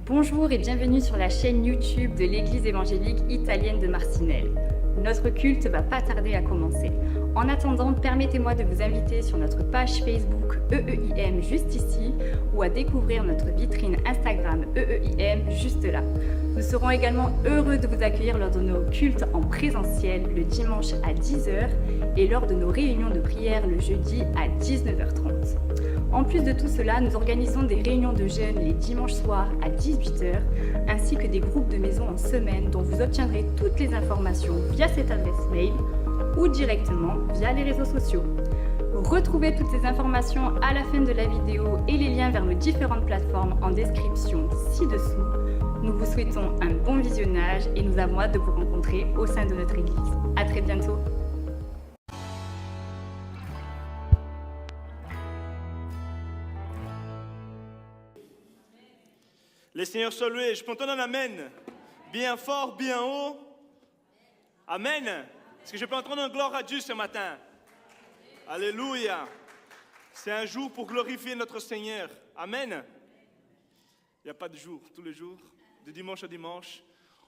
Bonjour et bienvenue sur la chaîne YouTube de l'Église évangélique italienne de Marcinelle. Notre culte va pas tarder à commencer. En attendant, permettez-moi de vous inviter sur notre page Facebook EEIM juste ici ou à découvrir notre vitrine Instagram EEIM juste là. Nous serons également heureux de vous accueillir lors de nos cultes en présentiel le dimanche à 10h et lors de nos réunions de prière le jeudi à 19h30. En plus de tout cela, nous organisons des réunions de jeunes les dimanches soirs à 18h, ainsi que des groupes de maison en semaine dont vous obtiendrez toutes les informations via cette adresse mail ou directement via les réseaux sociaux. Retrouvez toutes ces informations à la fin de la vidéo et les liens vers nos différentes plateformes en description ci-dessous. Nous vous souhaitons un bon visionnage et nous avons hâte de vous rencontrer au sein de notre église. À très bientôt. Les Seigneurs soient loués. Je peux entendre un amen. Bien fort, bien haut. Amen. Est-ce que je peux entendre un gloire à Dieu ce matin? Alléluia. C'est un jour pour glorifier notre Seigneur. Amen. Il n'y a pas de jour. Tous les jours, de dimanche à dimanche,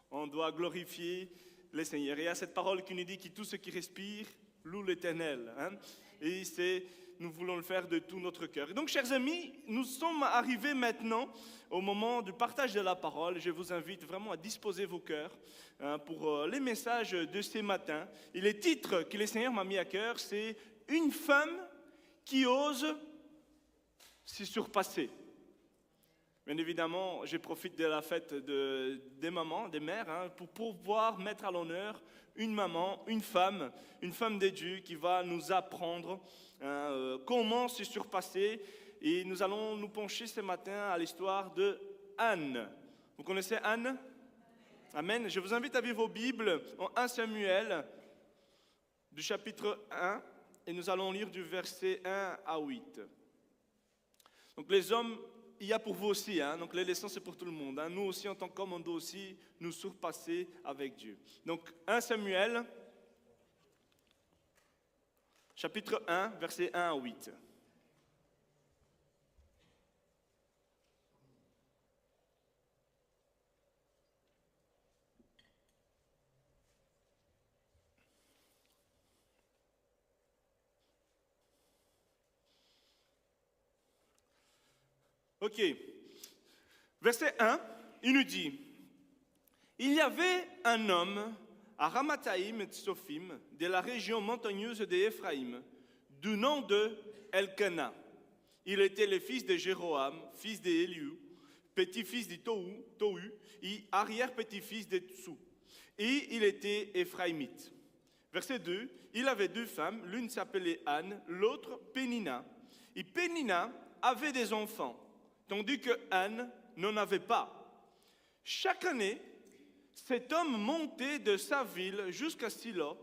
on doit glorifier le Seigneur. Et il y a cette parole qui nous dit que tout ce qui respire loue l'Éternel. Et nous voulons le faire de tout notre cœur. Et donc, chers amis, nous sommes arrivés maintenant au moment du partage de la parole. Je vous invite vraiment à disposer vos cœurs pour les messages de ce matin. Et le titre que le Seigneur m'a mis à cœur, c'est « Une femme qui ose se surpasser ». Bien évidemment, je profite de la fête des mamans, des mères, pour pouvoir mettre à l'honneur une maman, une femme de Dieu qui va nous apprendre comment se surpasser. Et nous allons nous pencher ce matin à l'histoire de Anne. Vous connaissez Anne? Amen. Je vous invite à vivre vos Bibles en 1 Samuel, du chapitre 1, et nous allons lire du verset 1 à 8. Donc les hommes, il y a pour vous aussi, donc les leçons c'est pour tout le monde. Nous aussi en tant qu'hommes, on doit aussi nous surpasser avec Dieu. Donc 1 Samuel, chapitre 1, verset 1 à 8. Ok, verset 1, il nous dit « Il y avait un homme à Ramathaïm Tsophim, de la région montagneuse d'Éphraïm, du nom de Elkana. Il était le fils de Jéroam, fils d'Éliu, petit-fils de Tohu et arrière-petit-fils de Tsou. Et il était éphraïmite. » Verset 2, il avait deux femmes, l'une s'appelait Anne, l'autre Pénina. Et Pénina avait des enfants, tandis que Anne n'en avait pas. Chaque année, cet homme montait de sa ville jusqu'à Silo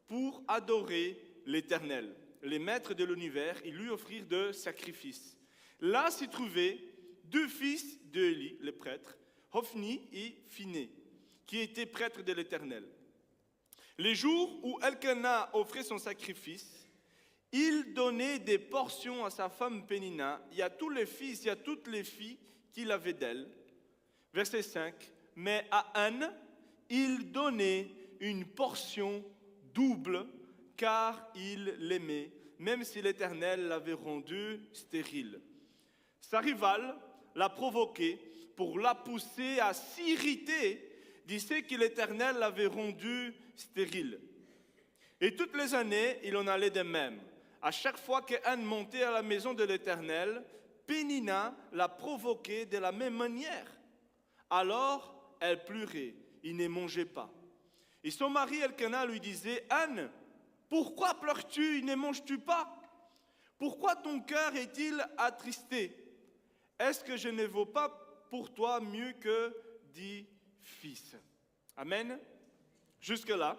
pour adorer l'Éternel, le maître de l'univers, et lui offrir de sacrifices. Là s'y trouvaient deux fils d'Élie, le prêtre, Hophni et Phiné, qui étaient prêtres de l'Éternel. Les jours où Elkana offrait son sacrifice, il donnait des portions à sa femme Pénina et à tous les fils et à toutes les filles qu'il avait d'elle. Verset 5. Mais à Anne, il donnait une portion double, car il l'aimait, même si l'Éternel l'avait rendue stérile. Sa rivale l'a provoqué pour la pousser à s'irriter de ce que l'Éternel l'avait rendue stérile. Et toutes les années, il en allait de même. À chaque fois que Anne montait à la maison de l'Éternel, Pénina la provoquait de la même manière. Alors, elle pleurait, il ne mangeait pas. Et son mari Elkana lui disait « Anne, pourquoi pleures-tu et ne manges-tu pas? Pourquoi ton cœur est-il attristé? Est-ce que je ne vaux pas pour toi mieux que 10 fils ?» Amen. Jusque-là.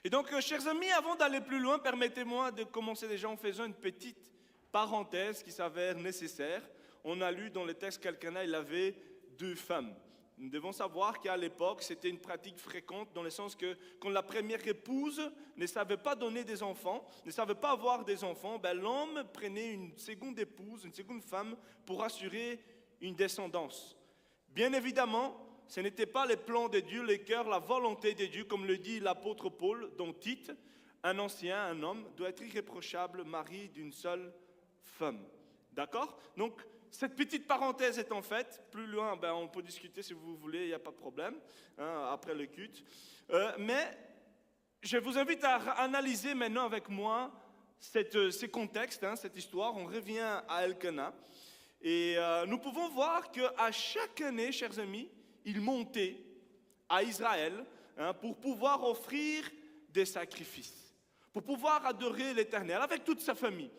Et donc, chers amis, avant d'aller plus loin, permettez-moi de commencer déjà en faisant une petite parenthèse qui s'avère nécessaire. On a lu dans le texte qu'Elkana, il avait deux femmes. Nous devons savoir qu'à l'époque, c'était une pratique fréquente dans le sens que quand la première épouse ne savait pas donner des enfants, ne savait pas avoir des enfants, l'homme prenait une seconde épouse, une seconde femme pour assurer une descendance. Bien évidemment, ce n'était pas les plans de Dieu, les cœurs, la volonté de Dieu, comme le dit l'apôtre Paul dans Tite. Un ancien, un homme, doit être irréprochable, mari d'une seule femme. D'accord? Donc, cette petite parenthèse étant faite, plus loin, on peut discuter si vous voulez, il n'y a pas de problème, après le culte. Mais je vous invite à analyser maintenant avec moi ces contextes, cette histoire. On revient à Elkanah. Et nous pouvons voir qu'à chaque année, chers amis, il montait à Israël pour pouvoir offrir des sacrifices, pour pouvoir adorer l'Éternel avec toute sa famille.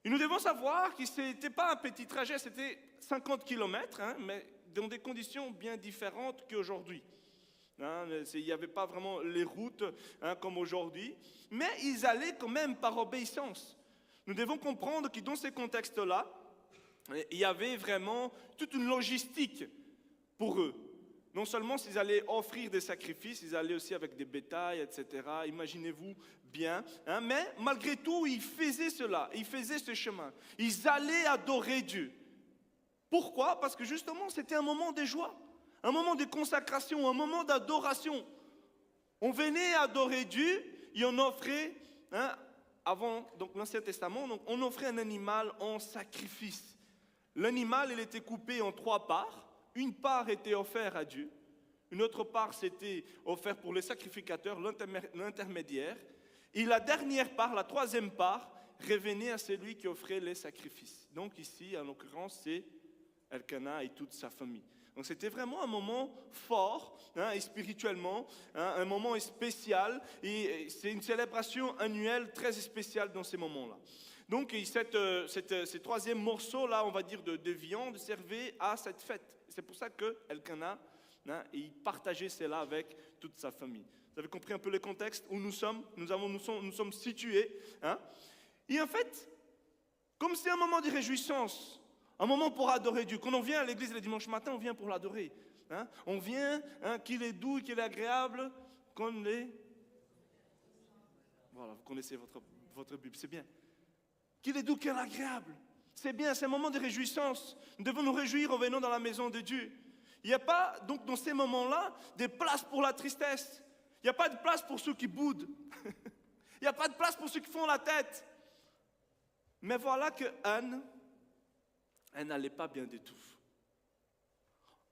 Et nous devons savoir que ce n'était pas un petit trajet, c'était 50 km, mais dans des conditions bien différentes qu'aujourd'hui. Il n'y avait pas vraiment les routes comme aujourd'hui, mais ils allaient quand même par obéissance. Nous devons comprendre que dans ces contextes-là, il y avait vraiment toute une logistique pour eux. Non seulement s'ils allaient offrir des sacrifices, ils allaient aussi avec des bétails, etc. Imaginez-vous bien. Mais malgré tout, ils faisaient cela, ils faisaient ce chemin. Ils allaient adorer Dieu. Pourquoi? Parce que justement, c'était un moment de joie, un moment de consacration, un moment d'adoration. On venait adorer Dieu et on offrait, avant donc l'Ancien Testament, donc on offrait un animal en sacrifice. L'animal, il était coupé en 3 parts. Une part était offerte à Dieu. Une autre part, c'était offert pour les sacrificateurs, l'intermédiaire. Et la dernière part, la 3e part, revenait à celui qui offrait les sacrifices. Donc ici, en l'occurrence, c'est Elkanah et toute sa famille. Donc c'était vraiment un moment fort, et spirituellement, un moment spécial. Et c'est une célébration annuelle très spéciale dans ces moments-là. Donc, ce 3e morceau-là, on va dire, de viande servait à cette fête. C'est pour ça que Elkanah, il partageait cela avec toute sa famille. Vous avez compris un peu le contexte où nous sommes? Nous sommes situés. Et en fait, comme c'est un moment de réjouissance, un moment pour adorer Dieu. Quand on vient à l'église le dimanche matin, on vient pour l'adorer. On vient, qu'il est doux, qu'il est agréable, qu'on est... Voilà, vous connaissez votre Bible, c'est bien. Qu'il est doux, qu'il est agréable. C'est bien, c'est un moment de réjouissance. Nous devons nous réjouir en venant dans la maison de Dieu. Il n'y a pas, donc, dans ces moments-là, de place pour la tristesse. Il n'y a pas de place pour ceux qui boudent. Il n'y a pas de place pour ceux qui font la tête. Mais voilà que Anne, elle n'allait pas bien du tout.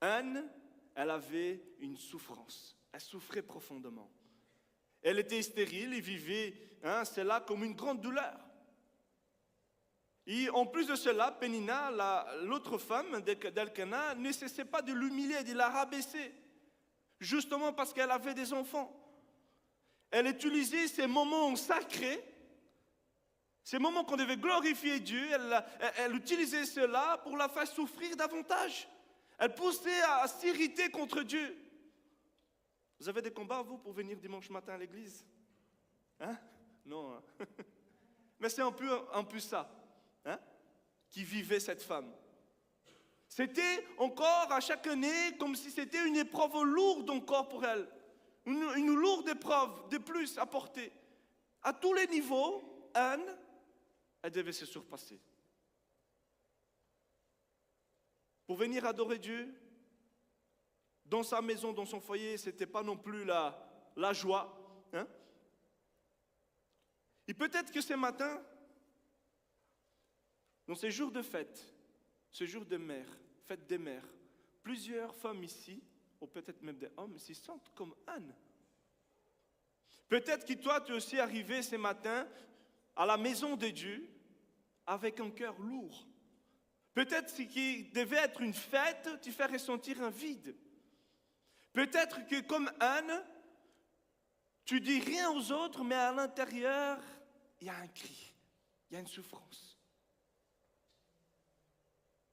Anne, elle avait une souffrance. Elle souffrait profondément. Elle était stérile et vivait cela comme une grande douleur. Et en plus de cela, Pénina, l'autre femme d'Elkanah, ne cessait pas de l'humilier, de la rabaisser, justement parce qu'elle avait des enfants. Elle utilisait ces moments sacrés, ces moments qu'on devait glorifier Dieu, elle utilisait cela pour la faire souffrir davantage. Elle poussait à s'irriter contre Dieu. Vous avez des combats, vous, pour venir dimanche matin à l'église? Non. Mais c'est un peu ça. Qui vivait cette femme. C'était encore à chaque année comme si c'était une épreuve lourde encore pour elle. Une lourde épreuve de plus à porter. À tous les niveaux, Anne, elle devait se surpasser. Pour venir adorer Dieu, dans sa maison, dans son foyer, ce n'était pas non plus la joie. Et peut-être que ce matin, dans ces jours de fête, ce jour de mère, fête des mères, plusieurs femmes ici, ou peut-être même des hommes, s'y sentent comme Anne. Peut-être que toi, tu es aussi arrivé ce matin à la maison de Dieu avec un cœur lourd. Peut-être ce qui devait être une fête, tu fais ressentir un vide. Peut-être que comme Anne, tu dis rien aux autres, mais à l'intérieur, il y a un cri, il y a une souffrance.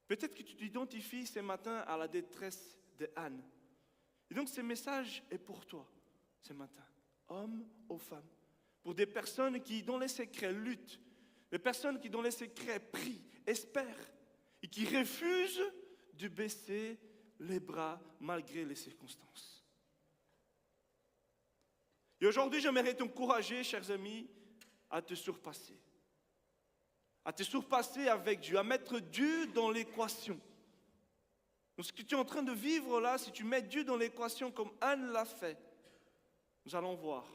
Peut-être que tu t'identifies ce matin à la détresse de Anne. Et donc ce message est pour toi ce matin, hommes ou femmes, pour des personnes qui dans les secrets luttent, des personnes qui dans les secrets prient, espèrent, et qui refusent de baisser les bras malgré les circonstances. Et aujourd'hui, j'aimerais t'encourager, chers amis, à te surpasser. À te surpasser avec Dieu, à mettre Dieu dans l'équation. Dans Donc ce que tu es en train de vivre là, si tu mets Dieu dans l'équation comme Anne l'a fait, nous allons voir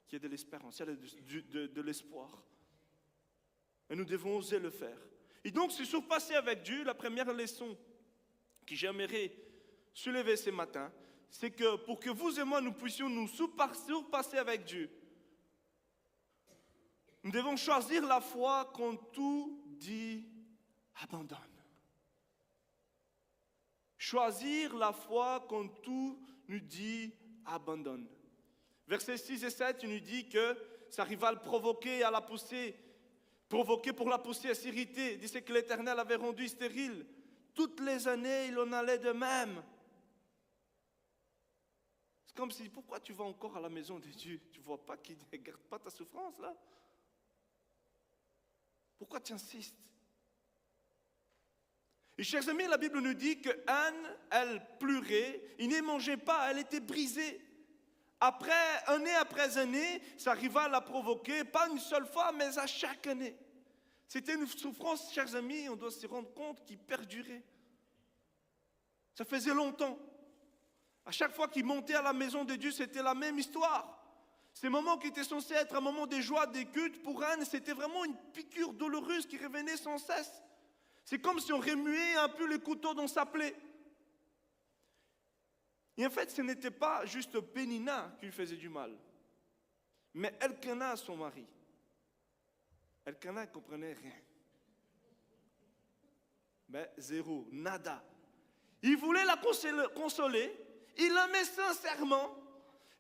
qu'il y a de l'espérance, il y a de l'espoir. Et nous devons oser le faire. Et donc, se surpasser avec Dieu, la première leçon que j'aimerais soulever ce matin, c'est que pour que vous et moi, nous puissions nous surpasser avec Dieu, nous devons choisir la foi quand tout dit abandonne. Choisir la foi quand tout nous dit abandonne. Versets 6 et 7, il nous dit que sa rivale provoquait à la pousser, provoqué pour la pousser à s'irriter, disait que l'Éternel avait rendu stérile. Toutes les années, il en allait de même. C'est comme si, pourquoi tu vas encore à la maison de Dieu? Tu ne vois pas qu'il ne regarde pas ta souffrance là? Pourquoi tu insistes? Et chers amis, la Bible nous dit que Anne, elle pleurait, il ne mangeait pas, elle était brisée. Année après année, sa rivale l'a provoqué, pas une seule fois, mais à chaque année. C'était une souffrance, chers amis, on doit se rendre compte, qui perdurait. Ça faisait longtemps. À chaque fois qu'il montait à la maison de Dieu, c'était la même histoire. Ces moments qui étaient censés être un moment de joie, de culte, pour Anne, c'était vraiment une piqûre douloureuse qui revenait sans cesse. C'est comme si on remuait un peu le couteau dans sa plaie. Et en fait, ce n'était pas juste Pénina qui lui faisait du mal, mais Elkana, son mari. Elkana ne comprenait rien. Mais zéro, nada. Il voulait la consoler, il l'aimait sincèrement,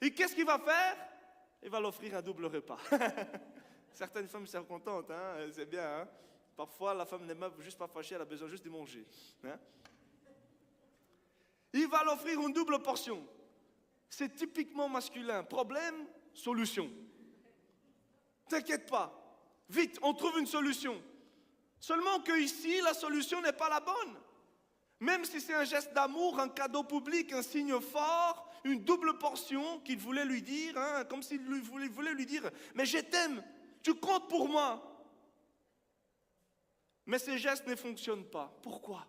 et qu'est-ce qu'il va faire? Il va l'offrir un double repas. Certaines femmes sont contentes, hein? C'est bien. Hein? Parfois, la femme n'est même juste pas fâchée, elle a besoin juste de manger. Hein? Il va l'offrir une double portion. C'est typiquement masculin. Problème, solution. T'inquiète pas. Vite, on trouve une solution. Seulement que ici, la solution n'est pas la bonne. Même si c'est un geste d'amour, un cadeau public, un signe fort, une double portion qu'il voulait lui dire, hein, comme s'il voulait lui dire « Mais je t'aime, tu comptes pour moi ». Mais ces gestes ne fonctionnent pas. Pourquoi?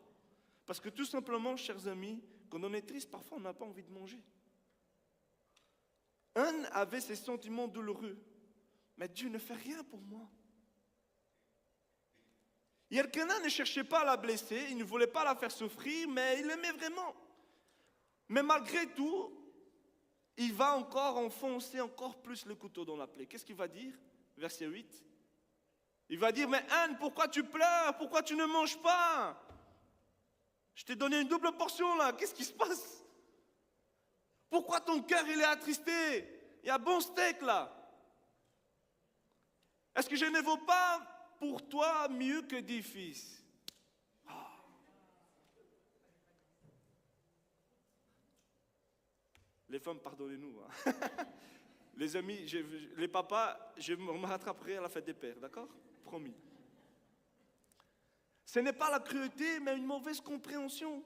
Parce que tout simplement, chers amis, quand on est triste, parfois on n'a pas envie de manger. Anne avait ces sentiments douloureux. Mais Dieu ne fait rien pour moi. Et Elkana ne cherchait pas à la blesser, il ne voulait pas la faire souffrir, mais il l'aimait vraiment. Mais malgré tout, il va encore enfoncer encore plus le couteau dans la plaie. Qu'est-ce qu'il va dire? Verset 8. Il va dire, mais Anne, pourquoi tu pleures? Pourquoi tu ne manges pas? Je t'ai donné une double portion là, qu'est-ce qui se passe? Pourquoi ton cœur il est attristé? Il y a bon steak là. Est-ce que je ne vaux pas pour toi mieux que 10 fils? Oh. Les femmes, pardonnez-nous. Hein. Les amis, les papas, je me rattraperai à la fête des pères, d'accord? Promis. Ce n'est pas la cruauté, mais une mauvaise compréhension.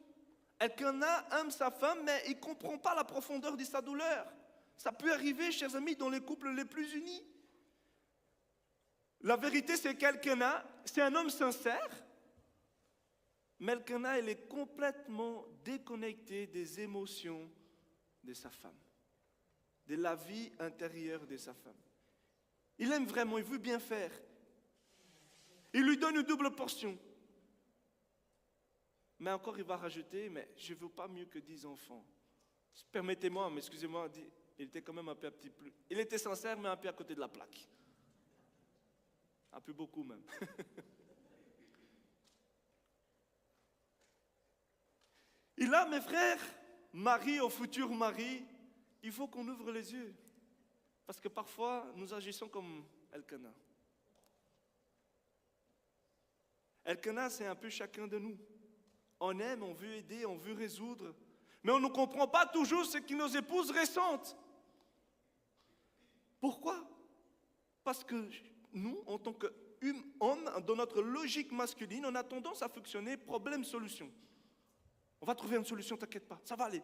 Elkana aime sa femme, mais il ne comprend pas la profondeur de sa douleur. Ça peut arriver, chers amis, dans les couples les plus unis. La vérité, c'est qu'Elkana, c'est un homme sincère, mais Elkana, il est complètement déconnecté des émotions de sa femme, de la vie intérieure de sa femme. Il aime vraiment, il veut bien faire. Il lui donne une double portion. Mais encore, il va rajouter, mais je ne veux pas mieux que 10 enfants. Permettez-moi, mais excusez-moi, il était quand même un petit peu... Il était sincère, mais un peu à côté de la plaque. Un peu beaucoup même. Et là, mes frères, mari au futur mari, il faut qu'on ouvre les yeux. Parce que parfois, nous agissons comme Elkana. Elkana, c'est un peu chacun de nous. On aime, on veut aider, on veut résoudre. Mais on ne comprend pas toujours ce que nos épouses ressentent. Pourquoi? Parce que nous, en tant qu'hommes, dans notre logique masculine, on a tendance à fonctionner problème-solution. On va trouver une solution, t'inquiète pas, ça va aller.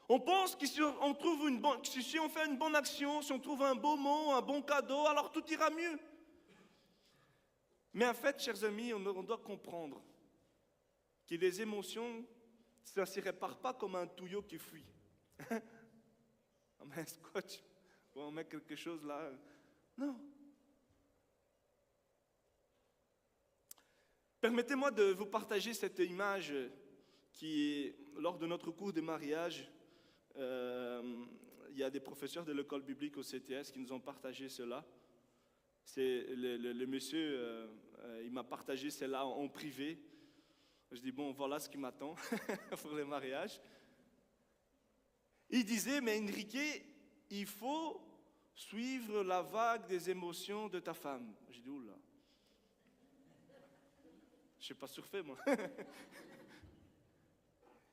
On pense que si on fait une bonne action, si on trouve un beau mot, un bon cadeau, alors tout ira mieux. Mais en fait, chers amis, on doit comprendre que les émotions, ça ne se répare pas comme un tuyau qui fuit. On met un scotch, ou on met quelque chose là. Non. Permettez-moi de vous partager cette image qui, lors de notre cours de mariage, il y a des professeurs de l'école biblique au CTS qui nous ont partagé cela. C'est le monsieur, il m'a partagé cela en privé. Je dis, bon, voilà ce qui m'attend pour le mariage. Il disait, mais Enrique, il faut suivre la vague des émotions de ta femme. J'ai dit, oula. Je ne suis pas surfait, moi.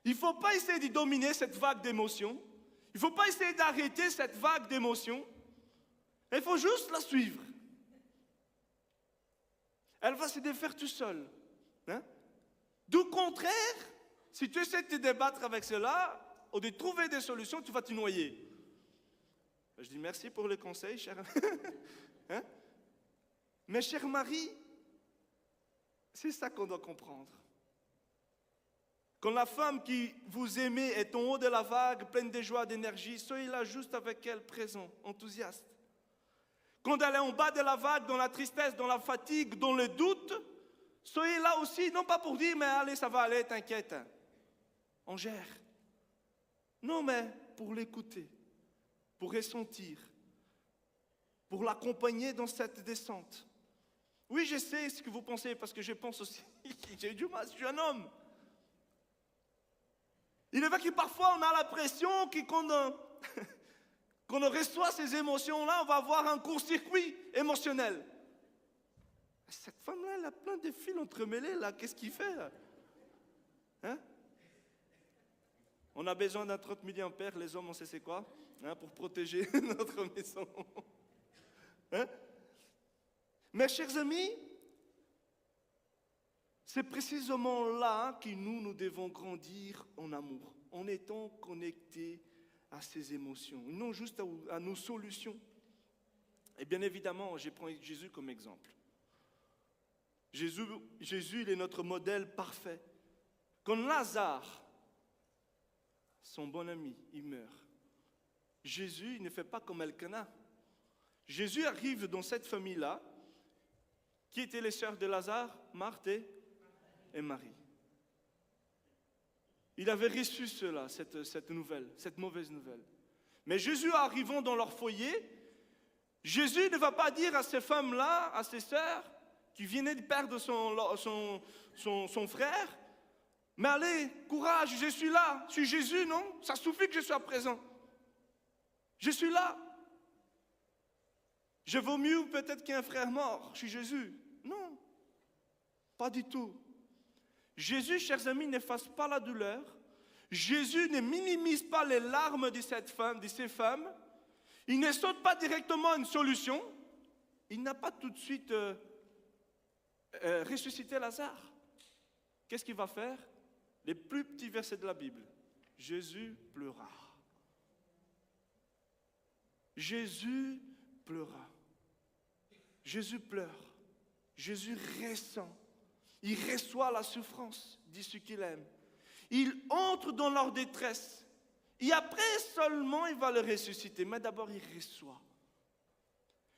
Il ne faut pas essayer de dominer cette vague d'émotions. Il ne faut pas essayer d'arrêter cette vague d'émotions. Il faut juste la suivre. Elle va se défaire tout seule. Hein? Du contraire, si tu essaies de te débattre avec cela, ou de trouver des solutions, tu vas te noyer. Je dis merci pour le conseil, cher. Hein? Mais cher Marie, c'est ça qu'on doit comprendre. Quand la femme qui vous aimez est en haut de la vague, pleine de joie, d'énergie, soyez là juste avec elle, présent, enthousiaste. Quand elle est en bas de la vague, dans la tristesse, dans la fatigue, dans le doute, soyez là aussi, non pas pour dire, mais allez, ça va aller, t'inquiète, on gère. Non, mais pour l'écouter, pour ressentir, pour l'accompagner dans cette descente. Oui, je sais ce que vous pensez, parce que je pense aussi, j'ai du mal, je suis un homme. Il est vrai que parfois on a l'impression que quand on reçoit ces émotions-là, on va avoir un court-circuit émotionnel. Cette femme-là, elle a plein de fils entremêlés, là, qu'est-ce qu'il fait, là? Hein? On a besoin d'un 30 mA, les hommes, on sait c'est quoi, hein, pour protéger notre maison. Hein? Mes chers amis, c'est précisément là que nous devons grandir en amour, en étant connectés à ces émotions, non juste à nos solutions. Et bien évidemment, je prends Jésus comme exemple. Jésus, il est notre modèle parfait. Quand Lazare, son bon ami, il meurt, Jésus il ne fait pas comme Elkanah. Jésus arrive dans cette famille-là. Qui étaient les sœurs de Lazare? Marthe et Marie. Il avait reçu cela, cette nouvelle, cette mauvaise nouvelle. Mais Jésus arrivant dans leur foyer, Jésus ne va pas dire à ces femmes-là, à ces sœurs, qui venaient de perdre son frère, mais allez, courage, je suis là. Je suis Jésus, non? Ça suffit que je sois présent. Je suis là. Je vaux mieux peut-être qu'un frère mort. Je suis Jésus. Non, pas du tout. Jésus, chers amis, n'efface pas la douleur. Jésus ne minimise pas les larmes de cette femme, de ces femmes. Il ne saute pas directement à une solution. Il n'a pas tout de suite ressuscité Lazare. Qu'est-ce qu'il va faire? Les plus petits versets de la Bible. Jésus pleura. Jésus pleura. Jésus pleure. Jésus ressent. Il reçoit la souffrance de ceux qu'il aime. Il entre dans leur détresse. Et après seulement, il va le ressusciter. Mais d'abord, il reçoit.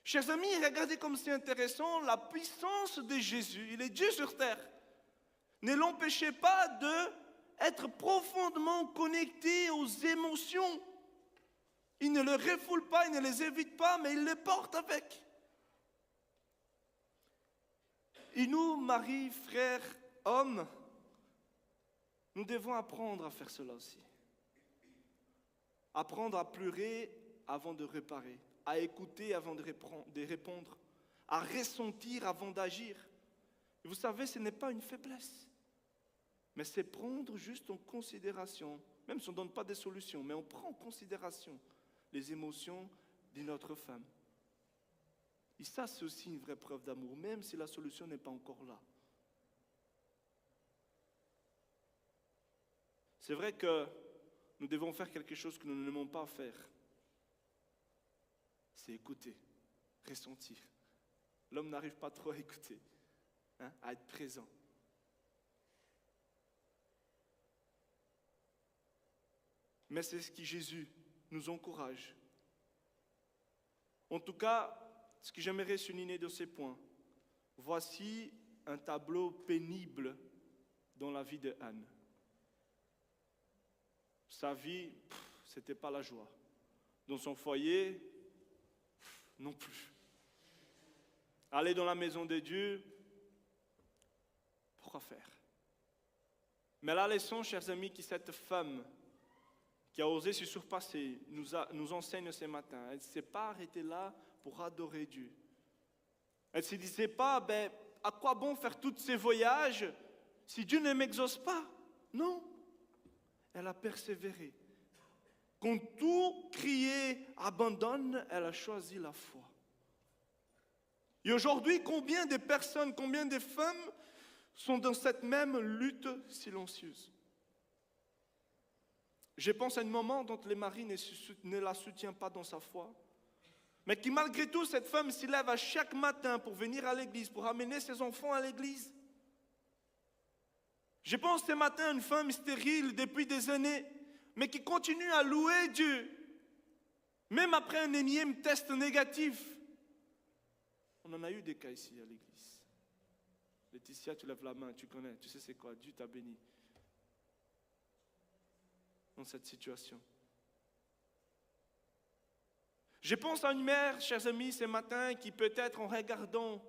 Chers amis, regardez comme c'est intéressant la puissance de Jésus. Il est Dieu sur terre. Ne l'empêchez pas d'être profondément connecté aux émotions. Il ne les refoule pas, il ne les évite pas, mais il les porte avec. Et nous, Marie, frères, hommes, nous devons apprendre à faire cela aussi. Apprendre à pleurer avant de réparer, à écouter avant de répondre, à ressentir avant d'agir. Et vous savez, ce n'est pas une faiblesse, mais c'est prendre juste en considération, même si on ne donne pas des solutions, mais on prend en considération les émotions de notre femme. Et ça, c'est aussi une vraie preuve d'amour, même si la solution n'est pas encore là. C'est vrai que nous devons faire quelque chose que nous n'aimons pas faire. C'est écouter, ressentir. L'homme n'arrive pas trop à écouter, à être présent. mais c'est ce que Jésus nous encourage. En tout cas, ce que j'aimerais souligner de ces points, voici un tableau pénible dans la vie de Anne. Sa vie, c'était pas la joie. Dans son foyer, non plus. Aller dans la maison de Dieu, pourquoi faire? Mais la leçon, chers amis, que cette femme qui a osé se surpasser nous enseigne ce matin, elle ne s'est pas arrêtée là pour adorer Dieu. Elle ne se disait pas, à quoi bon faire tous ces voyages si Dieu ne m'exauce pas? Non. Elle a persévéré. Quand tout criait abandonne, elle a choisi la foi. Et aujourd'hui, combien de personnes, combien de femmes sont dans cette même lutte silencieuse? Je pense à un moment dont les maris ne la soutiennent pas dans sa foi, mais qui malgré tout, cette femme s'y lève à chaque matin pour venir à l'église, pour amener ses enfants à l'église. Je pense ce matin à une femme stérile depuis des années, mais qui continue à louer Dieu, même après un énième test négatif. On en a eu des cas ici à l'église. Laetitia, tu lèves la main, tu connais, tu sais c'est quoi, Dieu t'a béni. Dans cette situation. Je pense à une mère, chers amis, ce matin, qui peut-être en regardant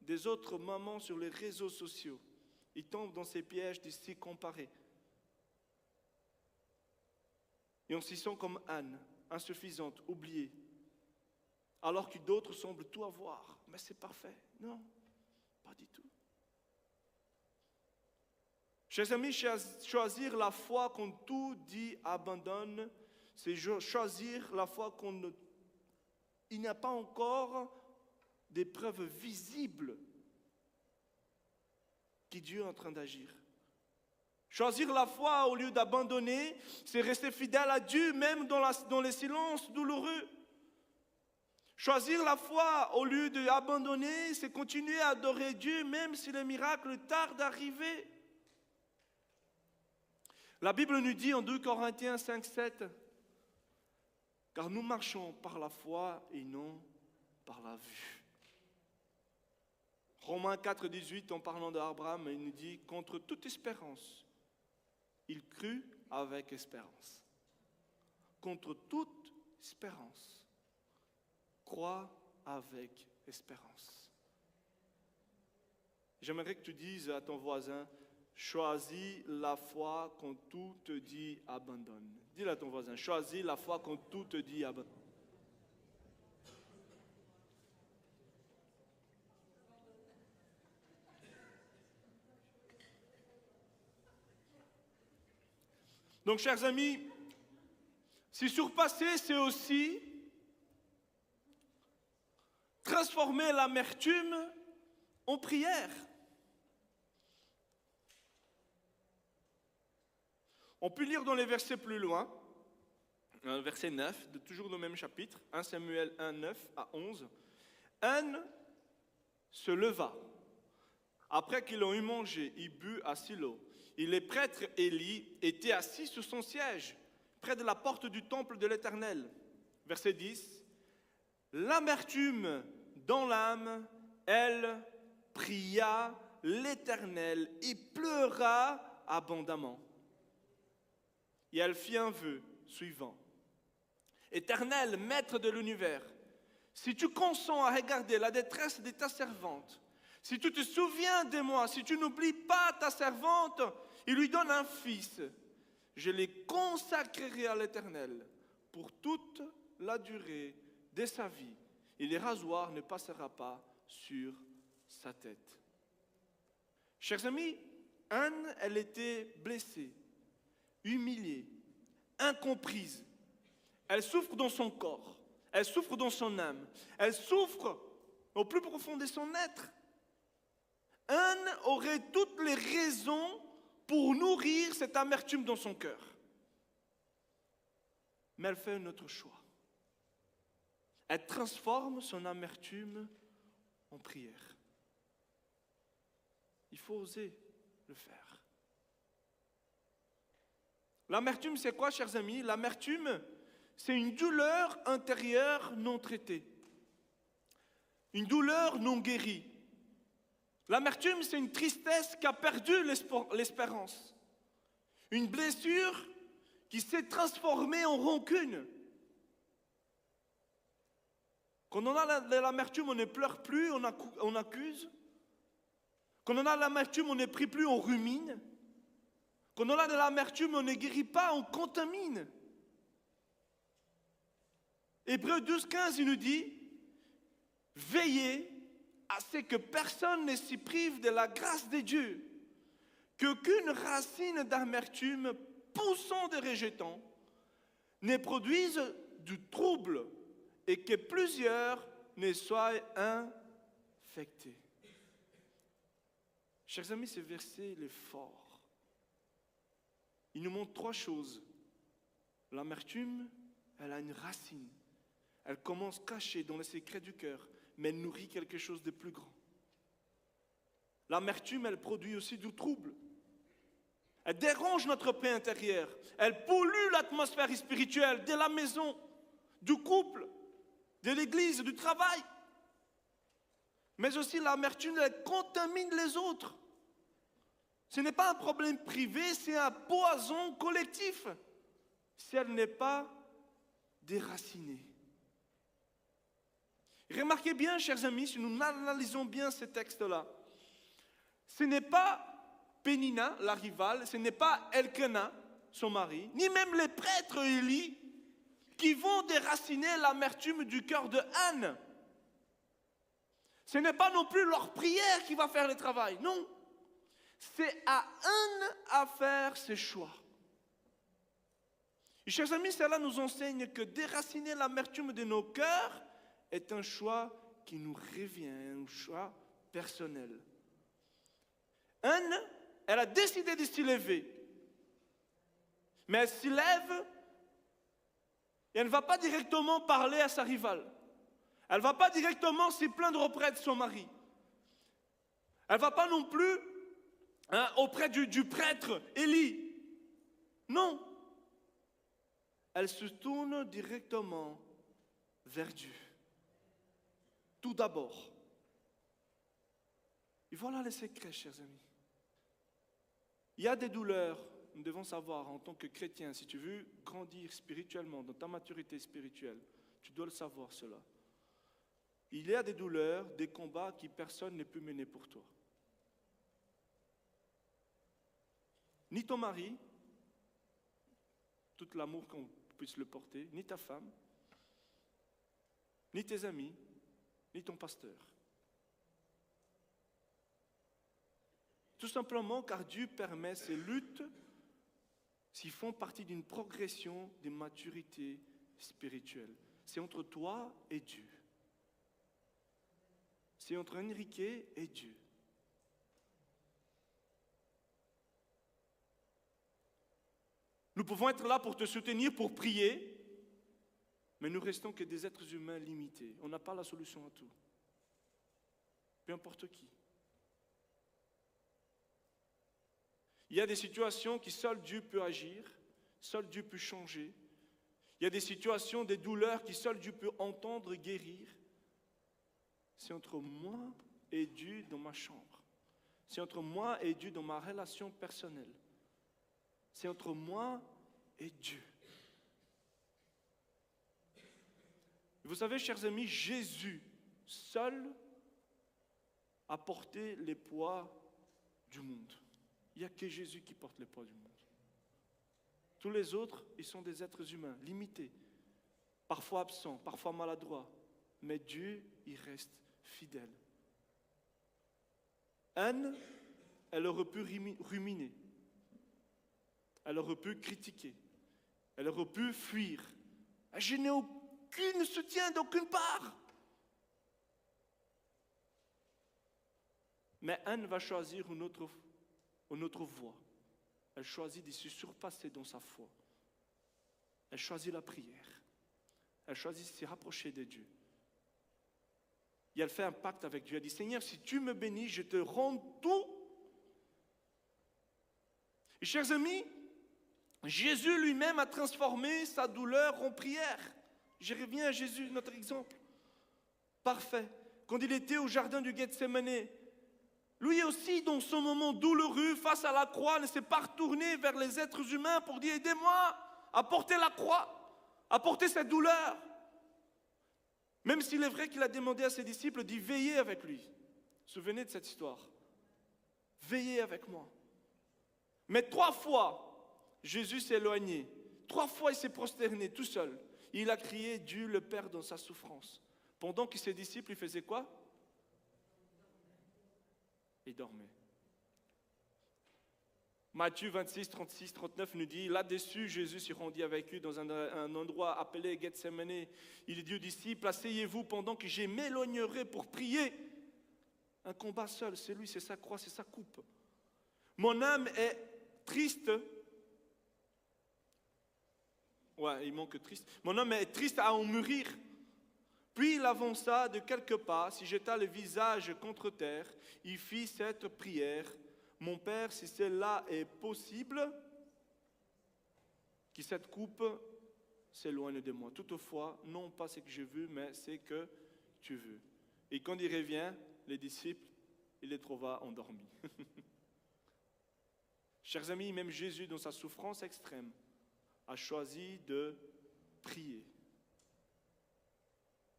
des autres mamans sur les réseaux sociaux, il tombe dans ces pièges de s'y comparer. Et on s'y sent comme Anne, insuffisante, oubliée, alors que d'autres semblent tout avoir. Mais c'est parfait. Non, pas du tout. Chers amis, choisir la foi quand tout dit abandonne, c'est choisir la foi quand il n'y a pas encore des preuves visibles que Dieu est en train d'agir. Choisir la foi au lieu d'abandonner, c'est rester fidèle à Dieu même dans les silences douloureux. Choisir la foi au lieu d'abandonner, c'est continuer à adorer Dieu même si les miracles tardent d'arriver. La Bible nous dit en 2 Corinthiens 5, 7, « Car nous marchons par la foi et non par la vue. » Romains 4, 18, en parlant d'Abraham, il nous dit « Contre toute espérance, il crut avec espérance. » Contre toute espérance, crois avec espérance. J'aimerais que tu dises à ton voisin, choisis la foi quand tout te dit abandonne. Dis-le à ton voisin, choisis la foi quand tout te dit abandonne. Donc, chers amis, si surpasser, c'est aussi transformer l'amertume en prière. On peut lire dans les versets plus loin, verset 9, toujours dans le même chapitre, 1 Samuel 1, 9 à 11. Anne se leva. Après qu'ils ont eu mangé, ils bu à Silo. Et les prêtres Élie étaient assis sur son siège, près de la porte du temple de l'Éternel. Verset 10. L'amertume dans l'âme, elle pria l'Éternel et pleura abondamment. Et elle fit un vœu suivant. Éternel, maître de l'univers, si tu consens à regarder la détresse de ta servante, si tu te souviens de moi, si tu n'oublies pas ta servante, il lui donne un fils, je les consacrerai à l'Éternel pour toute la durée de sa vie, et le rasoir ne passera pas sur sa tête. Chers amis, Anne, elle était blessée, humiliée, incomprise. Elle souffre dans son corps, elle souffre dans son âme, elle souffre au plus profond de son être. Anne aurait toutes les raisons pour nourrir cette amertume dans son cœur. Mais elle fait un autre choix. Elle transforme son amertume en prière. Il faut oser le faire. L'amertume, c'est quoi, chers amis? L'amertume, c'est une douleur intérieure non traitée. Une douleur non guérie. L'amertume, c'est une tristesse qui a perdu l'espérance. Une blessure qui s'est transformée en rancune. Quand on a de l'amertume, on ne pleure plus, on accuse. Quand on a de l'amertume, on ne prie plus, on rumine. Quand on a de l'amertume, on ne guérit pas, on contamine. Hébreux 12:15, il nous dit, veillez à ce que personne ne s'y prive de la grâce de Dieu, qu'aucune racine d'amertume poussant de rejetant ne produise du trouble et que plusieurs ne soient infectés. Chers amis, ce verset il est fort. Il nous montre trois choses. L'amertume, elle a une racine. Elle commence cachée dans les secrets du cœur, mais elle nourrit quelque chose de plus grand. L'amertume, elle produit aussi du trouble. Elle dérange notre paix intérieure. Elle pollue l'atmosphère spirituelle de la maison, du couple, de l'église, du travail. Mais aussi l'amertume, elle contamine les autres. Ce n'est pas un problème privé, c'est un poison collectif. Si elle n'est pas déracinée. Remarquez bien, chers amis, si nous analysons bien ces textes-là, ce n'est pas Pénina, la rivale, ce n'est pas Elkana, son mari, ni même les prêtres Élie, qui vont déraciner l'amertume du cœur de Anne. Ce n'est pas non plus leur prière qui va faire le travail, non. C'est à Anne à faire ses choix. Et chers amis, cela nous enseigne que déraciner l'amertume de nos cœurs est un choix qui nous revient, un choix personnel. Anne, elle a décidé de s'y lever. Mais elle s'y lève et elle ne va pas directement parler à sa rivale. Elle ne va pas directement s'y plaindre auprès de son mari. Elle ne va pas non plus auprès du prêtre Élie. Non. Elle se tourne directement vers Dieu. Tout d'abord. Et voilà le secret, chers amis. Il y a des douleurs, nous devons savoir en tant que chrétiens, si tu veux grandir spirituellement, dans ta maturité spirituelle, tu dois le savoir cela. Il y a des douleurs, des combats que personne ne peut mener pour toi. Ni ton mari, tout l'amour qu'on puisse le porter, ni ta femme, ni tes amis, ni ton pasteur. Tout simplement car Dieu permet ces luttes s'ils font partie d'une progression de maturité spirituelle. C'est entre toi et Dieu. C'est entre Enrique et Dieu. Nous pouvons être là pour te soutenir, pour prier, mais nous restons que des êtres humains limités. On n'a pas la solution à tout. Peu importe qui. Il y a des situations qui seul Dieu peut agir, seul Dieu peut changer. Il y a des situations, des douleurs qui seul Dieu peut entendre, guérir. C'est entre moi et Dieu dans ma chambre. C'est entre moi et Dieu dans ma relation personnelle. C'est entre moi et Dieu. Vous savez, chers amis, Jésus seul a porté les poids du monde. Il n'y a que Jésus qui porte les poids du monde. Tous les autres, ils sont des êtres humains, limités, parfois absents, parfois maladroits. Mais Dieu, il reste fidèle. Anne, elle aurait pu ruminer. Elle aurait pu critiquer. Elle aurait pu fuir. Je n'ai aucun soutien d'aucune part. Mais Anne va choisir une autre voie. Elle choisit de se surpasser dans sa foi. Elle choisit la prière. Elle choisit de se rapprocher de Dieu. Et elle fait un pacte avec Dieu. Elle dit, Seigneur, si tu me bénis, je te rends tout. Et chers amis, Jésus lui-même a transformé sa douleur en prière. Je reviens à Jésus, notre exemple. Parfait. Quand il était au jardin du Gethsémani, lui aussi, dans son moment douloureux, face à la croix, ne s'est pas retourné vers les êtres humains pour dire « Aidez-moi à porter la croix, à porter cette douleur ». Même s'il est vrai qu'il a demandé à ses disciples d'y veiller avec lui. Souvenez de cette histoire. Veillez avec moi. Mais 3 fois, Jésus s'est éloigné. 3 fois, il s'est prosterné tout seul. Il a crié Dieu le Père dans sa souffrance. Pendant que ses disciples, ils faisaient quoi? Ils dormaient. Matthieu 26, 36, 39 nous dit, là-dessus, Jésus s'y rendit avec eux dans un endroit appelé Gethsémani. Il dit aux disciples, asseyez-vous pendant que je m'éloignerai pour prier. Un combat seul, c'est lui, c'est sa croix, c'est sa coupe. Mon âme est triste. Ouais, il manque triste. Mon âme est triste à en mourir. Puis il avança de quelques pas, s'y jeta le visage contre terre, il fit cette prière. Mon Père, si cela est possible, que cette coupe s'éloigne de moi. Toutefois, non pas ce que je veux, mais ce que tu veux. Et quand il revient, les disciples, il les trouva endormis. Chers amis, même Jésus, dans sa souffrance extrême, a choisi de prier.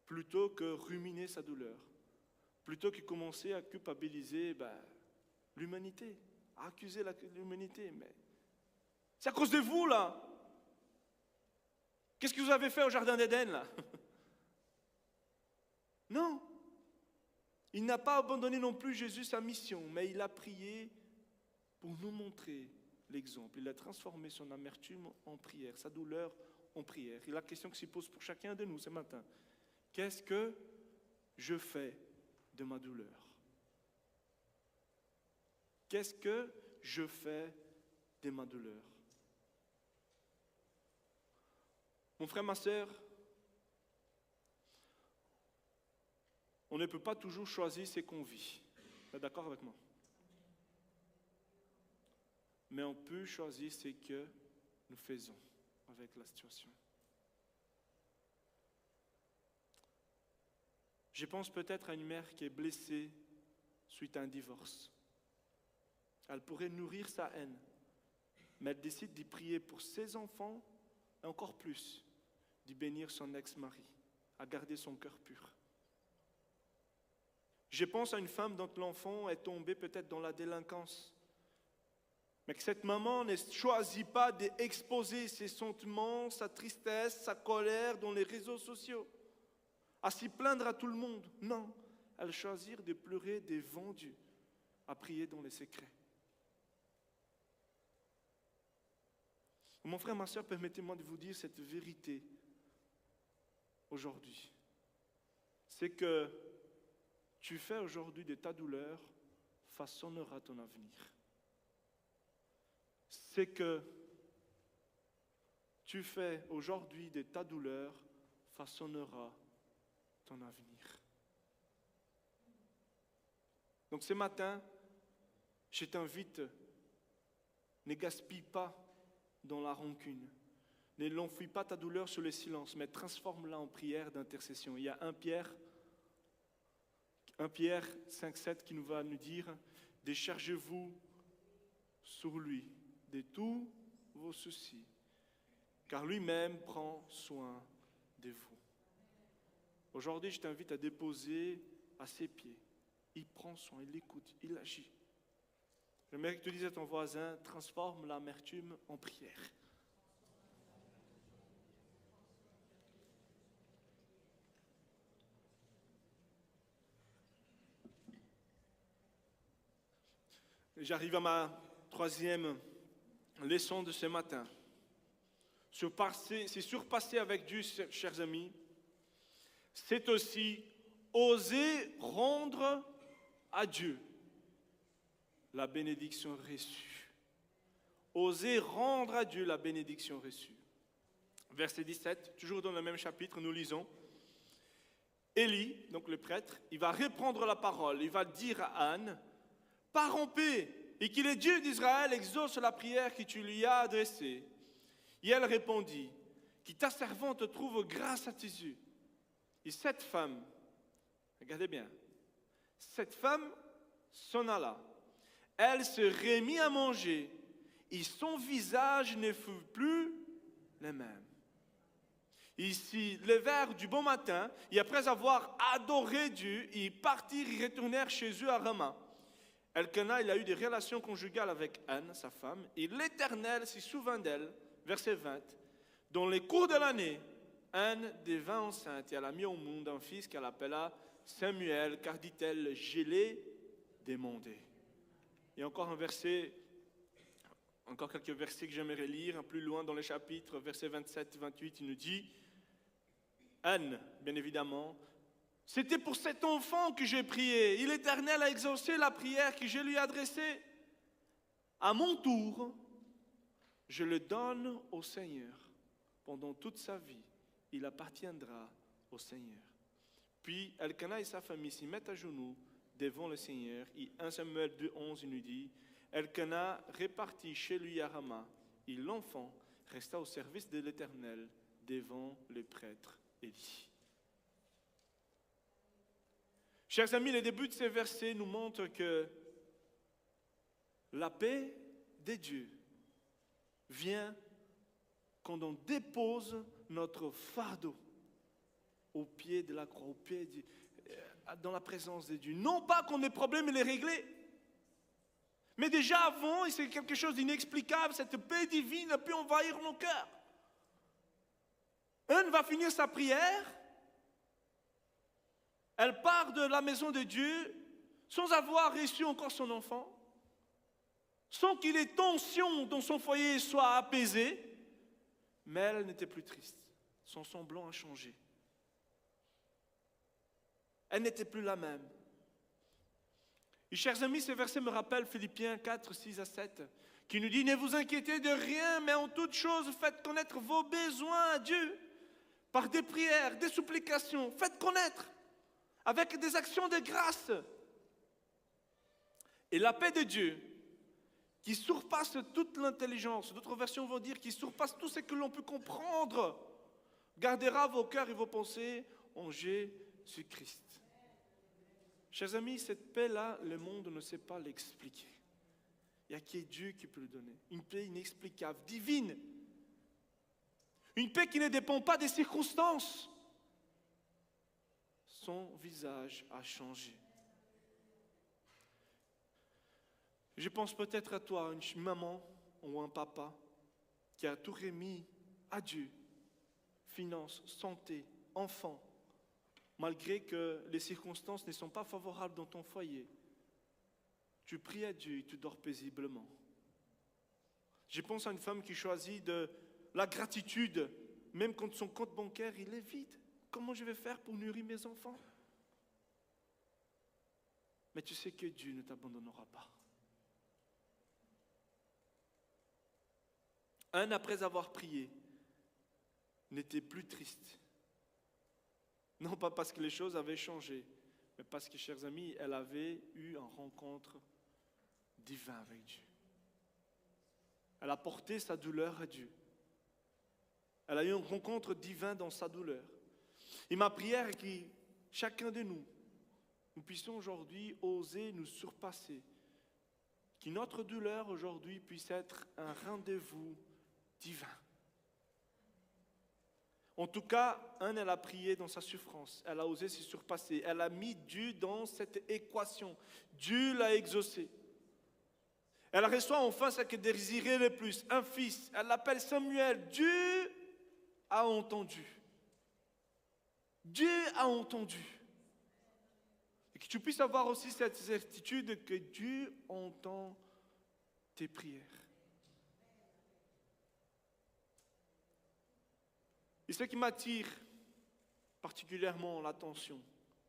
Plutôt que ruminer sa douleur. Plutôt que commencer à culpabiliser l'humanité, à accuser l'humanité. Mais c'est à cause de vous, là. Qu'est-ce que vous avez fait au Jardin d'Éden, là? Non. Il n'a pas abandonné non plus Jésus sa mission, mais il a prié pour nous montrer l'exemple. Il a transformé son amertume en prière, sa douleur en prière. Et la question qui se pose pour chacun de nous ce matin, qu'est-ce que je fais de ma douleur? Qu'est-ce que je fais de ma douleur? Mon frère, ma sœur, on ne peut pas toujours choisir ce qu'on vit. Vous êtes d'accord avec moi? Mais on peut choisir ce que nous faisons avec la situation. Je pense peut-être à une mère qui est blessée suite à un divorce. Elle pourrait nourrir sa haine, mais elle décide d'y prier pour ses enfants et encore plus, d'y bénir son ex-mari, à garder son cœur pur. Je pense à une femme dont l'enfant est tombé peut-être dans la délinquance, mais que cette maman ne choisit pas d'exposer ses sentiments, sa tristesse, sa colère dans les réseaux sociaux, à s'y plaindre à tout le monde. Non, elle choisit de pleurer devant Dieu, à prier dans les secrets. Mon frère, ma soeur, permettez-moi de vous dire cette vérité aujourd'hui. C'est que tu fais aujourd'hui de ta douleur façonnera ton avenir. C'est que tu fais aujourd'hui de ta douleur façonnera ton avenir. Donc ce matin, je t'invite, ne gaspille pas dans la rancune. Ne l'enfuis pas ta douleur sur le silence, mais transforme-la en prière d'intercession. Il y a 1 Pierre 5,7 qui nous va nous dire « Déchargez-vous sur lui de tous vos soucis, car lui-même prend soin de vous. » Aujourd'hui, je t'invite à déposer à ses pieds. Il prend soin, il écoute, il agit. J'aimerais que tu dises à ton voisin, transforme l'amertume en prière. J'arrive à ma 3e leçon de ce matin. C'est surpasser avec Dieu, chers amis. C'est aussi oser rendre à Dieu la bénédiction reçue. Oser rendre à Dieu la bénédiction reçue. Verset 17, toujours dans le même chapitre, nous lisons. Élie, donc le prêtre, il va reprendre la parole. Il va dire à Anne, « Pars en paix, et que le Dieu d'Israël exauce la prière que tu lui as adressée. Et elle répondit, que ta servante trouve grâce à tes yeux. Et cette femme, regardez bien, cette femme s'en alla. Elle se remit à manger et son visage ne fut plus le même. Ils s'y levèrent du bon matin et après avoir adoré Dieu, ils partirent et retournèrent chez eux à Rama. Elkana, il a eu des relations conjugales avec Anne, sa femme, et l'Éternel s'y souvint d'elle, verset 20. Dans les cours de l'année, Anne devint enceinte et elle a mis au monde un fils qu'elle appela Samuel, car dit-elle, je l'ai demandé. Et encore quelques versets que j'aimerais lire, plus loin dans le chapitre, versets 27-28, il nous dit, Anne, bien évidemment, c'était pour cet enfant que j'ai prié. Et l'Éternel a exaucé la prière que je lui ai adressée. À mon tour, je le donne au Seigneur. Pendant toute sa vie, il appartiendra au Seigneur. Puis Elkana et sa famille s'y mettent à genoux devant le Seigneur. Et 1 Samuel 2,11 il nous dit, Elkana repartit chez lui à Rama, et l'enfant resta au service de l'Éternel devant le prêtre Élie. Chers amis, le début de ces versets nous montre que la paix de Dieu vient quand on dépose notre fardeau au pied de la croix, dans la présence de Dieu. Non pas qu'on ait problème et les régler, mais déjà avant, et c'est quelque chose d'inexplicable, cette paix divine a pu envahir nos cœurs. Anne va finir sa prière, elle part de la maison de Dieu sans avoir reçu encore son enfant, sans que les tensions dans son foyer soient apaisées, mais elle n'était plus triste. Son semblant a changé. Elle n'était plus la même. Et chers amis, ce verset me rappelle Philippiens 4, 6 à 7, qui nous dit « Ne vous inquiétez de rien, mais en toute chose, faites connaître vos besoins à Dieu, par des prières, des supplications, faites connaître, avec des actions de grâce. Et la paix de Dieu, qui surpasse toute l'intelligence, d'autres versions vont dire qui surpasse tout ce que l'on peut comprendre, gardera vos cœurs et vos pensées en Jésus-Christ. » Chers amis, cette paix-là, le monde ne sait pas l'expliquer. Il n'y a que Dieu qui peut le donner. Une paix inexplicable, divine. Une paix qui ne dépend pas des circonstances. Son visage a changé. Je pense peut-être à toi, une maman ou un papa qui a tout remis à Dieu. Finances, santé, enfants. Malgré que les circonstances ne sont pas favorables dans ton foyer, tu pries à Dieu et tu dors paisiblement. Je pense à une femme qui choisit de la gratitude, même quand son compte bancaire il est vide. Comment je vais faire pour nourrir mes enfants? Mais tu sais que Dieu ne t'abandonnera pas. Anne, après avoir prié, n'était plus triste. Non pas parce que les choses avaient changé, mais parce que, chers amis, elle avait eu une rencontre divine avec Dieu. Elle a porté sa douleur à Dieu. Elle a eu une rencontre divine dans sa douleur. Et ma prière est que chacun de nous, nous puissions aujourd'hui oser nous surpasser. Que notre douleur aujourd'hui puisse être un rendez-vous divin. En tout cas, Anne, elle a prié dans sa souffrance. Elle a osé se surpasser. Elle a mis Dieu dans cette équation. Dieu l'a exaucé. Elle reçoit enfin ce qu'elle désirait le plus, un fils. Elle l'appelle Samuel. Dieu a entendu. Dieu a entendu. Et que tu puisses avoir aussi cette certitude que Dieu entend tes prières. Et ce qui m'attire particulièrement l'attention,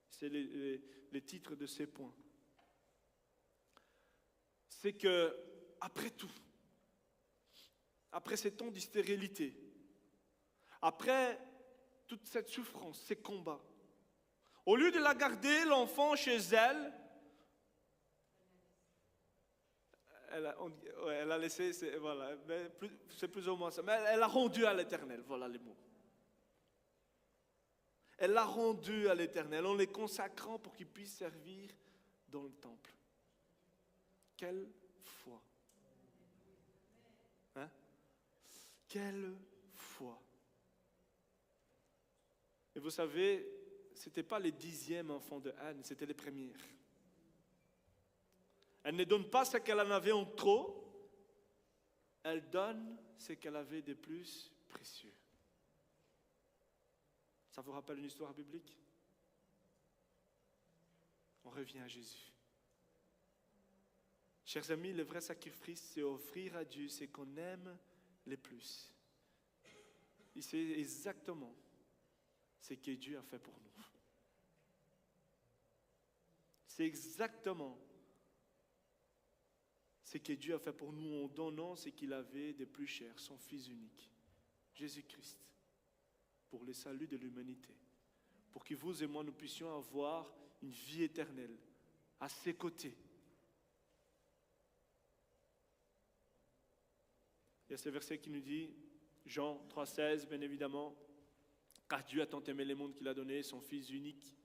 c'est les titres de ces points. C'est que, après tout, après ces temps de stérilité, après toute cette souffrance, ces combats, au lieu de la garder, l'enfant, chez elle, elle a laissé, voilà, c'est plus ou moins ça. Mais elle a rendu à l'Éternel, voilà les mots. Elle l'a rendu à l'Éternel en les consacrant pour qu'il puisse servir dans le temple. Quelle foi! Hein? Quelle foi! Et vous savez, ce n'était pas les 10e enfants de Anne, c'était les premières. Elle ne donne pas ce qu'elle en avait en trop, elle donne ce qu'elle avait de plus précieux. Ça vous rappelle une histoire biblique? On revient à Jésus. Chers amis, le vrai sacrifice, c'est offrir à Dieu ce qu'on aime le plus. Et c'est exactement ce que Dieu a fait pour nous. C'est exactement ce que Dieu a fait pour nous en donnant ce qu'il avait de plus cher, son Fils unique, Jésus-Christ, pour le salut de l'humanité, pour que vous et moi nous puissions avoir une vie éternelle à ses côtés. Il y a ce verset qui nous dit, Jean 3,16, bien évidemment, car Dieu a tant aimé le monde qu'il a donné son Fils unique.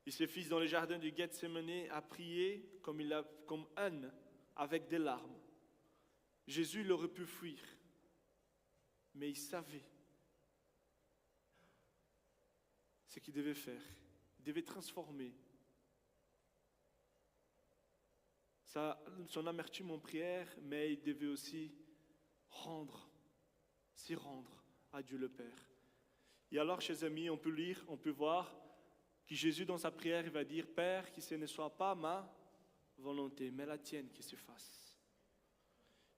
Et ce Fils dans le jardin du Gethsémani a prié comme Anne, avec des larmes. Jésus il aurait pu fuir, mais il savait ce qu'il devait faire. Il devait transformer son amertume en prière, mais il devait aussi s'y rendre à Dieu le Père. Et alors, chers amis, on peut lire, on peut voir que Jésus, dans sa prière, il va dire, Père, que ce ne soit pas ma volonté, mais la tienne qui se fasse.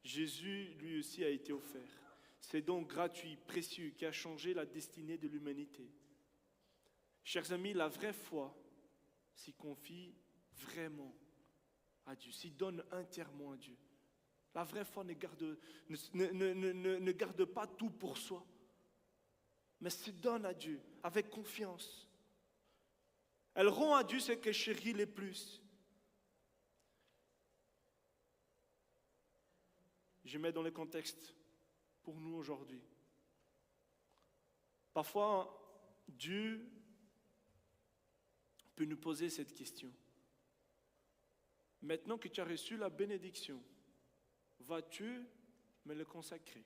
Jésus, lui aussi, a été offert. C'est donc gratuit, précieux, qui a changé la destinée de l'humanité. Chers amis, la vraie foi s'y confie vraiment à Dieu, s'y donne entièrement à Dieu. La vraie foi ne garde pas tout pour soi, mais se donne à Dieu avec confiance. Elle rend à Dieu ce qu'elle chérit le plus. Je mets dans le contexte pour nous aujourd'hui. Parfois, Dieu peut nous poser cette question. Maintenant que tu as reçu la bénédiction, vas-tu me le consacrer?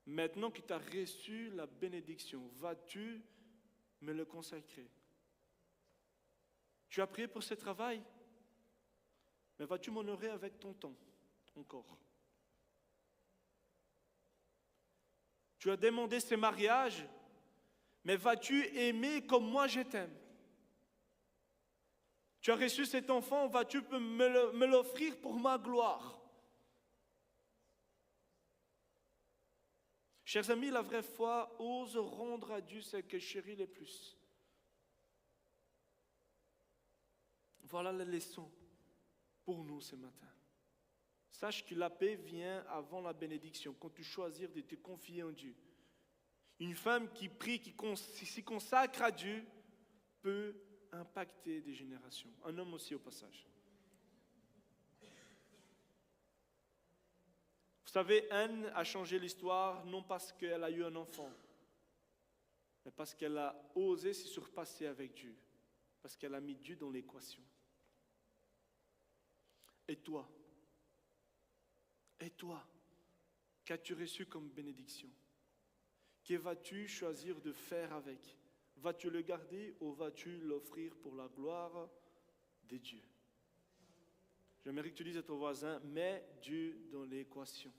Maintenant que tu as reçu la bénédiction, vas-tu me le consacrer? Tu as prié pour ce travail, mais vas-tu m'honorer avec ton temps encore? Tu as demandé ce mariage, mais vas-tu aimer comme moi je t'aime? Tu as reçu cet enfant, vas-tu me l'offrir pour ma gloire? Chers amis, la vraie foi ose rendre à Dieu ce qu'elle chérit le plus. Voilà la leçon pour nous ce matin. Sache que la paix vient avant la bénédiction, quand tu choisis de te confier en Dieu. Une femme qui prie, qui s'y consacre à Dieu, peut impacter des générations. Un homme aussi au passage. Vous savez, Anne a changé l'histoire non parce qu'elle a eu un enfant, mais parce qu'elle a osé se surpasser avec Dieu, parce qu'elle a mis Dieu dans l'équation. Et toi, qu'as-tu reçu comme bénédiction? Que vas-tu choisir de faire avec? Vas-tu le garder ou vas-tu l'offrir pour la gloire de Dieu? J'aimerais que tu dises à ton voisin, mets Dieu dans l'équation.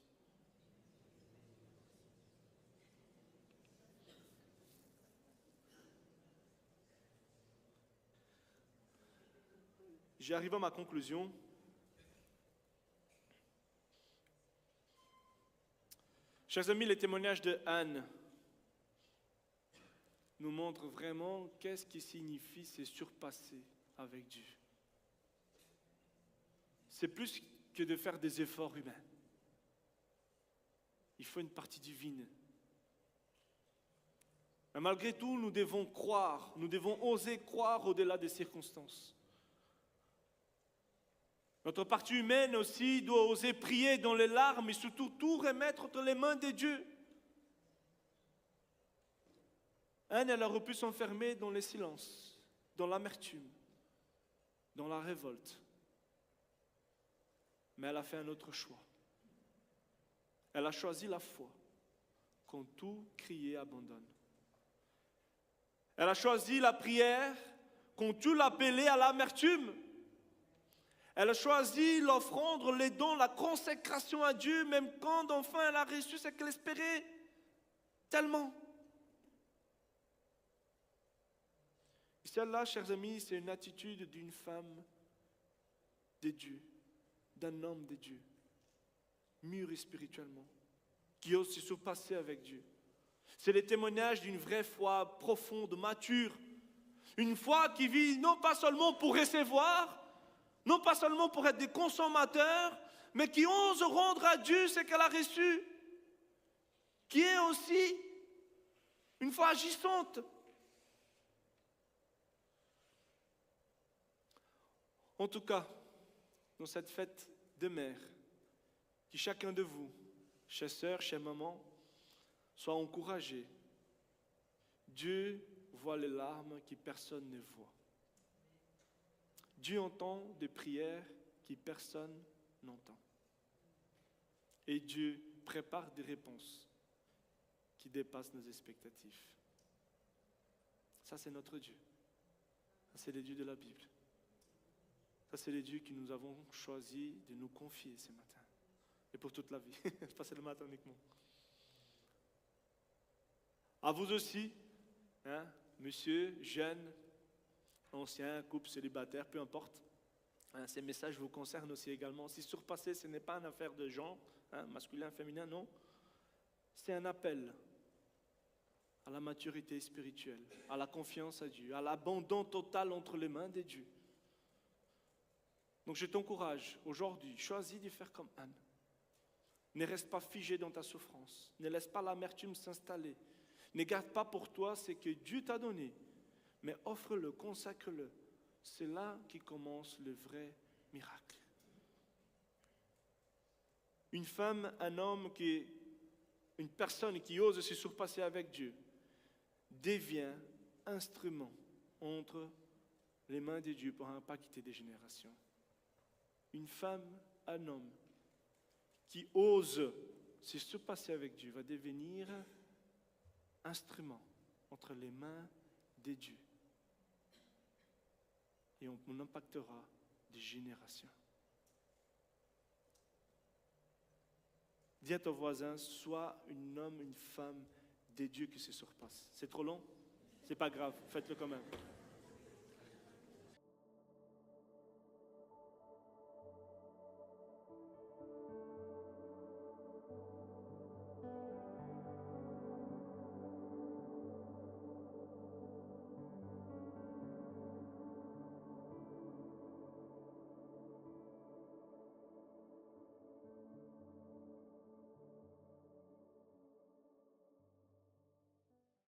J'arrive à ma conclusion. Chers amis, les témoignages de Anne nous montrent vraiment qu'est-ce qui signifie se surpasser avec Dieu. C'est plus que de faire des efforts humains. Il faut une partie divine. Mais malgré tout, nous devons croire, nous devons oser croire au-delà des circonstances. Notre partie humaine aussi doit oser prier dans les larmes et surtout tout remettre entre les mains de Dieu. Anne, elle aurait pu s'enfermer dans le silence, dans l'amertume, dans la révolte. Mais elle a fait un autre choix. Elle a choisi la foi, quand tout crié abandonne. Elle a choisi la prière, quand tout l'appelait à l'amertume. Elle a choisi l'offrande, les dons, la consécration à Dieu, même quand enfin elle a reçu ce qu'elle espérait tellement. Et celle-là, chers amis, c'est une attitude d'une femme de Dieu, d'un homme de Dieu, mûr spirituellement, qui ose se surpasser avec Dieu. C'est le témoignage d'une vraie foi profonde, mature, une foi qui vit non pas seulement pour recevoir, non pas seulement pour être des consommateurs, mais qui ose rendre à Dieu ce qu'elle a reçu, qui est aussi une foi agissante. En tout cas, dans cette fête de mère, que chacun de vous, chers sœurs, chers mamans, soit encouragé. Dieu voit les larmes que personne ne voit. Dieu entend des prières que personne n'entend. Et Dieu prépare des réponses qui dépassent nos expectatives. Ça, c'est notre Dieu. Ça, c'est le Dieu de la Bible. Ça, c'est le Dieu que nous avons choisi de nous confier ce matin. Et pour toute la vie, pas seulement le matin uniquement. À vous aussi, monsieur, jeune, ancien, couple, célibataire, peu importe. Ces messages vous concernent aussi également. Si surpasser, ce n'est pas une affaire de genre, masculin, féminin, non. C'est un appel à la maturité spirituelle, à la confiance à Dieu, à l'abandon total entre les mains de Dieu. Donc je t'encourage aujourd'hui, choisis de faire comme Anne. Ne reste pas figé dans ta souffrance. Ne laisse pas l'amertume s'installer. Ne garde pas pour toi ce que Dieu t'a donné, mais offre-le, consacre-le. C'est là qui commence le vrai miracle. Une femme, un homme, une personne qui ose se surpasser avec Dieu, devient instrument entre les mains de Dieu pour impacter des générations. Une femme, un homme qui ose se surpasser avec Dieu va devenir instrument entre les mains de Dieu. Et on impactera des générations. Dis à ton voisin, sois un homme, une femme de Dieu qui se surpasse. C'est trop long? C'est pas grave, faites-le quand même.